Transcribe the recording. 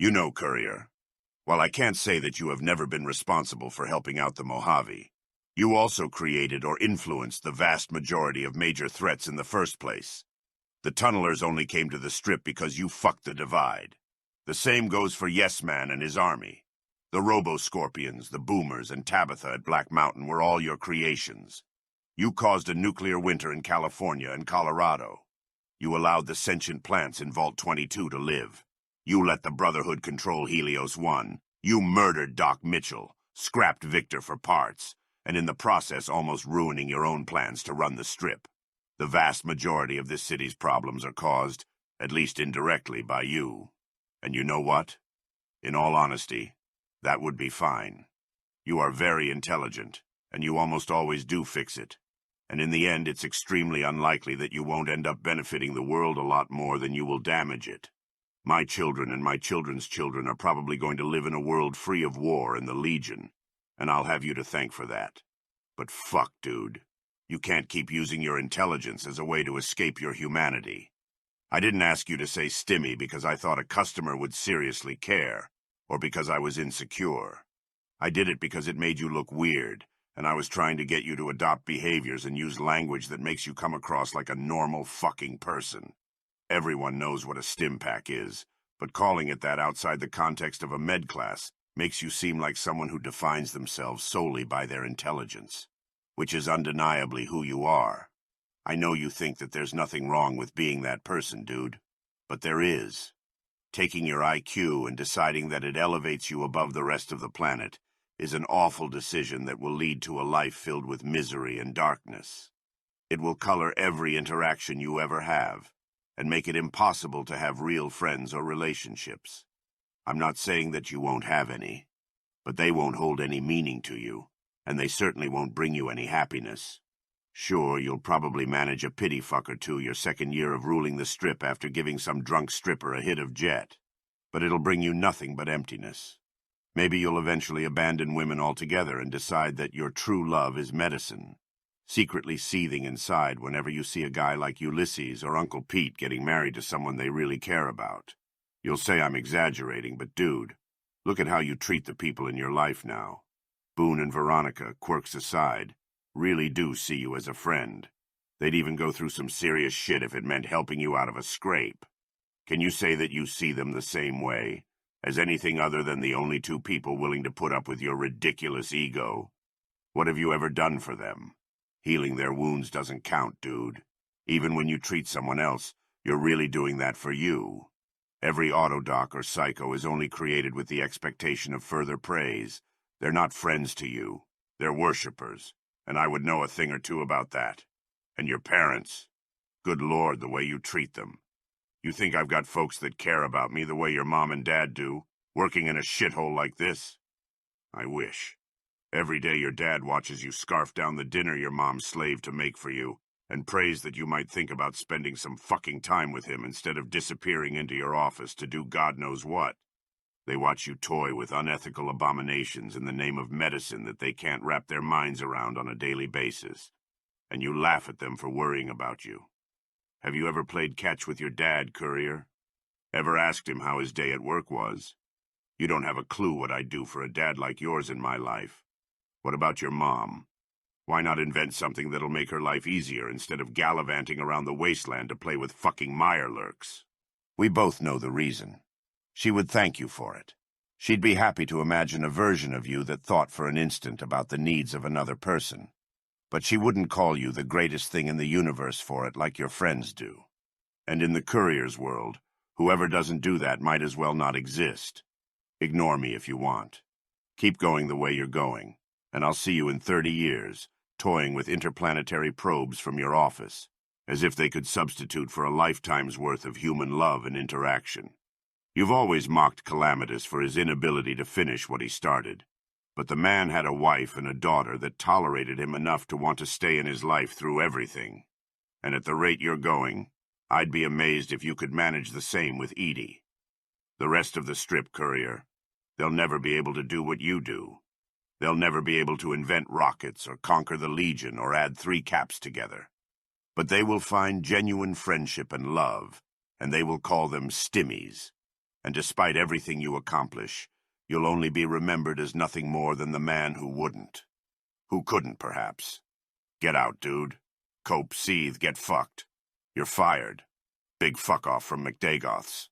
You know, Courier, while I can't say that you have never been responsible for helping out the Mojave, you also created or influenced the vast majority of major threats in the first place. The tunnelers only came to the Strip because you fucked the Divide. The same goes for Yes Man and his army. The Robo-Scorpions, the Boomers, and Tabitha at Black Mountain were all your creations. You caused a nuclear winter in California and Colorado. You allowed the sentient plants in Vault 22 to live. You let the Brotherhood control Helios 1. You murdered Doc Mitchell, scrapped Victor for parts, and in the process almost ruining your own plans to run the Strip. The vast majority of this city's problems are caused, at least indirectly, by you. And you know what? In all honesty, that would be fine. You are very intelligent, and you almost always do fix it. And in the end, it's extremely unlikely that you won't end up benefiting the world a lot more than you will damage it. My children and my children's children are probably going to live in a world free of war and the Legion, and I'll have you to thank for that. But fuck, dude. You can't keep using your intelligence as a way to escape your humanity. I didn't ask you to say stimmy because I thought a customer would seriously care, or because I was insecure. I did it because it made you look weird, and I was trying to get you to adopt behaviors and use language that makes you come across like a normal fucking person. Everyone knows what a stim pack is, but calling it that outside the context of a med class makes you seem like someone who defines themselves solely by their intelligence, which is undeniably who you are. I know you think that there's nothing wrong with being that person, dude, but there is. Taking your IQ and deciding that it elevates you above the rest of the planet is an awful decision that will lead to a life filled with misery and darkness. It will color every interaction you ever have, and make it impossible to have real friends or relationships. I'm not saying that you won't have any, but they won't hold any meaning to you, and they certainly won't bring you any happiness. Sure, you'll probably manage a pity fuck or two your second year of ruling the Strip after giving some drunk stripper a hit of jet, but it'll bring you nothing but emptiness. Maybe you'll eventually abandon women altogether and decide that your true love is medicine, secretly seething inside whenever you see a guy like Ulysses or Uncle Pete getting married to someone they really care about. You'll say I'm exaggerating, but dude, look at how you treat the people in your life now. Boone and Veronica, quirks aside, really do see you as a friend. They'd even go through some serious shit if it meant helping you out of a scrape. Can you say that you see them the same way, as anything other than the only two people willing to put up with your ridiculous ego? What have you ever done for them? Healing their wounds doesn't count, dude. Even when you treat someone else, you're really doing that for you. Every autodoc or psycho is only created with the expectation of further praise. They're not friends to you. They're worshippers, and I would know a thing or two about that. And your parents. Good Lord, the way you treat them. You think I've got folks that care about me the way your mom and dad do, working in a shithole like this? I wish. Every day your dad watches you scarf down the dinner your mom slaved to make for you, and prays that you might think about spending some fucking time with him instead of disappearing into your office to do God knows what. They watch you toy with unethical abominations in the name of medicine that they can't wrap their minds around on a daily basis, and you laugh at them for worrying about you. Have you ever played catch with your dad, Courier? Ever asked him how his day at work was? You don't have a clue what I'd do for a dad like yours in my life. What about your mom? Why not invent something that'll make her life easier instead of gallivanting around the wasteland to play with fucking Mirelurks? We both know the reason. She would thank you for it. She'd be happy to imagine a version of you that thought for an instant about the needs of another person. But she wouldn't call you the greatest thing in the universe for it like your friends do. And in the Courier's world, whoever doesn't do that might as well not exist. Ignore me if you want. Keep going the way you're going, and I'll see you in 30 years, toying with interplanetary probes from your office, as if they could substitute for a lifetime's worth of human love and interaction. You've always mocked Calamitous for his inability to finish what he started, but the man had a wife and a daughter that tolerated him enough to want to stay in his life through everything. And at the rate you're going, I'd be amazed if you could manage the same with Edie. The rest of the Strip, Courier, they'll never be able to do what you do. They'll never be able to invent rockets or conquer the Legion or add 3 caps together. But they will find genuine friendship and love, and they will call them stimmies. And despite everything you accomplish, you'll only be remembered as nothing more than the man who wouldn't. Who couldn't, perhaps. Get out, dude. Cope, seethe, get fucked. You're fired. Big fuck off from McDagoth's.